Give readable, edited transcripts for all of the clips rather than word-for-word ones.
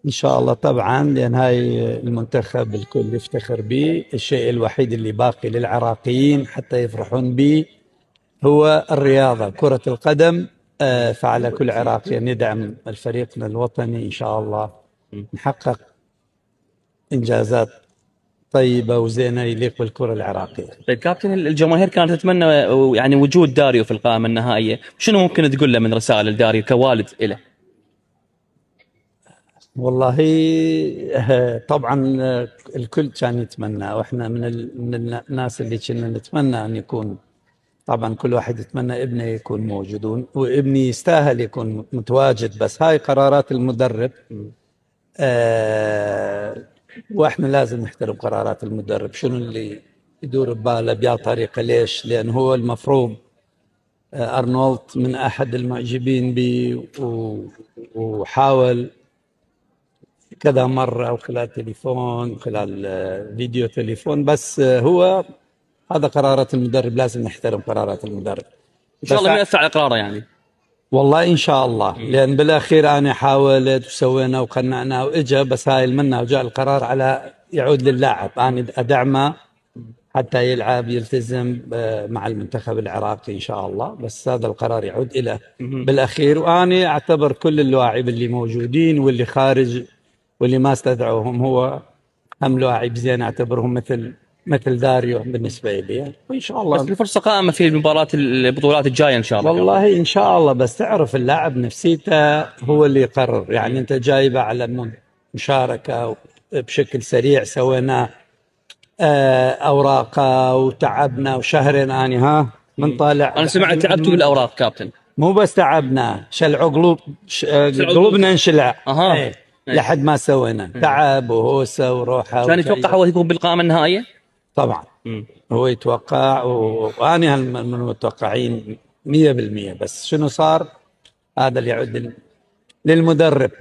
إن شاء الله طبعا، لأن هاي المنتخب الكل يفتخر به. الشيء الوحيد اللي باقي للعراقيين حتى يفرحون به هو الرياضة، كرة القدم. فعلى كل عراقي أن يدعم فريقنا الوطني. إن شاء الله نحقق إنجازات طيبة وزينة يليق بالكرة العراقية. طيب كابتن، الجماهير كانت تتمنى يعني وجود داريو في القائمة النهائية، شنو ممكن تقول له من رسائل لداريو كوالد له؟ والله طبعا الكل كان يتمنى، واحنا من الناس اللي كنا نتمنى ان يكون. طبعا كل واحد يتمنى ابنه يكون موجود، وابني يستاهل يكون متواجد، بس هاي قرارات المدرب. واحنا لازم نحترم قرارات المدرب، شنو اللي يدور بباله بيا طريقه. ليش؟ لان هو المفروض ارنولد من احد المعجبين بي، وحاول كذا مرة، أو خلال تليفون، خلال فيديو تليفون. بس هو هذا قرارات المدرب، لازم نحترم قرارات المدرب. إن شاء الله ما يأثر على قراره يعني. والله إن شاء الله، لأن بالأخير أنا حاولت وسوينا وقنعنا وإجا، بس هاي المنة وجاء القرار على يعود للاعب. أنا أدعمه حتى يلعب يلتزم مع المنتخب العراقي إن شاء الله، بس هذا القرار يعود إليه بالأخير. وأنا أعتبر كل اللاعبين اللي موجودين واللي خارج واللي ما استدعوهم هو هم لاعب زين، أعتبرهم مثل داريو بالنسبة لي. وإن شاء الله بس الفرصة قائمة في المباراة البطولات الجاية إن شاء الله. والله إن شاء الله، بس تعرف اللاعب نفسيته هو اللي يقرر. يعني أنت جايبه على مشاركة بشكل سريع، سوينا أوراقه وتعبنا وشهرين. أنا من طالع أنا سمعت تعبتوا بالأوراق كابتن. مو بس تعبنا، شلعوا قلوبنا انشلع. أها. لحد ما سوينا تعب وهوسه وروحه. كان يتوقع هو يكون بالقائمة النهائية؟ طبعا هو يتوقع، وأنا من المتوقعين 100%. بس شنو صار؟ هذا اللي يعود للمدرب.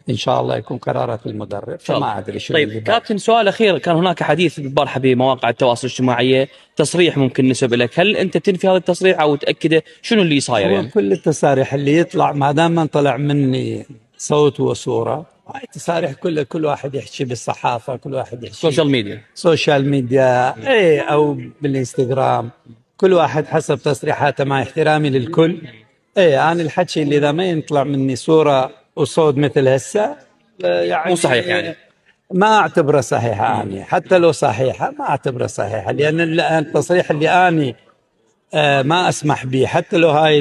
إن شاء الله يكون قرارات المدرب، فما أدري شو. طيب كابتن، سؤال أخير. كان هناك حديث البارحة بمواقع التواصل الاجتماعي، تصريح ممكن نسب لك، هل أنت تنفي هذا التصريح أو تأكده؟ شنو اللي صاير يعني؟ كل التصاريح اللي يطلع ما دام ما طلع مني صوت وصورة، هاي التصاريح كل واحد يحكي بالصحافة، كل واحد يحكي سوشيال ميديا أو بالإنستغرام، كل واحد حسب تصريحاته، مع احترامي للكل. أنا الحكي اللي إذا ما يطلع مني صورة وصوت مثل هسه يعني مو صحيح يعني. ما أعتبره صحيحة. أنا حتى لو صحيحة ما أعتبره صحيحة، لأن التصريح اللي أنا ما أسمح به، حتى لو هاي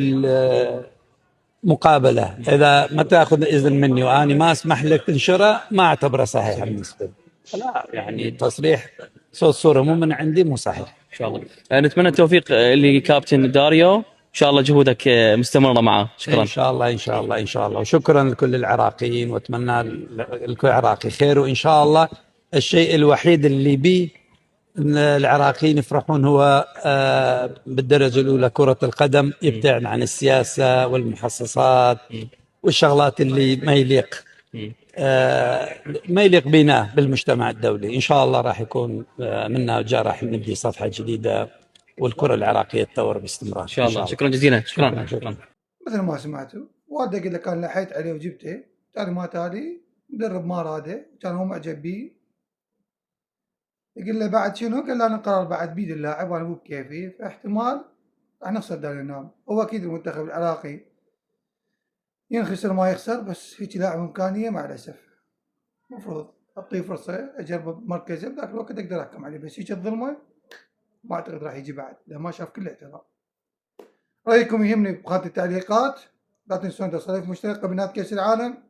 المقابلة إذا ما تأخذ إذن مني وأنا ما أسمح لك تنشره، ما أعتبره صحيح بالنسبة لي. لا يعني تصريح صوت صورة مو من عندي مو صحيح. إن شاء الله. نتمنى التوفيق لكابتن داريو، إن شاء الله جهودك مستمرة معه. شكرا. إن شاء الله إن شاء الله إن شاء الله، وشكرا لكل العراقيين، وأتمنى لكل عراقي خير. وإن شاء الله الشيء الوحيد اللي بي إن العراقيين يفرحون هو بالدرجة الأولى كرة القدم، يبتعد عن السياسة والمحصصات والشغلات اللي ما يليق بنا بالمجتمع الدولي. إن شاء الله راح يكون منا وجاء راح نبدي صفحة جديدة، والكرة العراقية تطور باستمرار إن شاء الله. شكرا جزيلا. شكرا. مثل ما سمعتوا، والده قال لك كان لحيت عليه وجبته، تالي ما تالي مدرب ما راده، كان هو معجب بيه. يقول له بعد شنو؟ قال له انا قرار بعد بيد اللاعب وانا مو بكيفي، فاحتمال راح نخسر دوري النام. هو اكيد المنتخب العراقي ينخسر ما يخسر، بس هيك لاعب امكانيه مع الاسف. المفروض اعطيه فرصه اجرب مركزه، بذاك الوقت اقدر احكم عليه، بس هيك الظلمه ما اعتقد راح يجي بعد، لان ما شاف كل الاعتراف. رايكم يهمني بخانه التعليقات. لا تنسون تصريف مشترك قبل نهايه كاس العالم.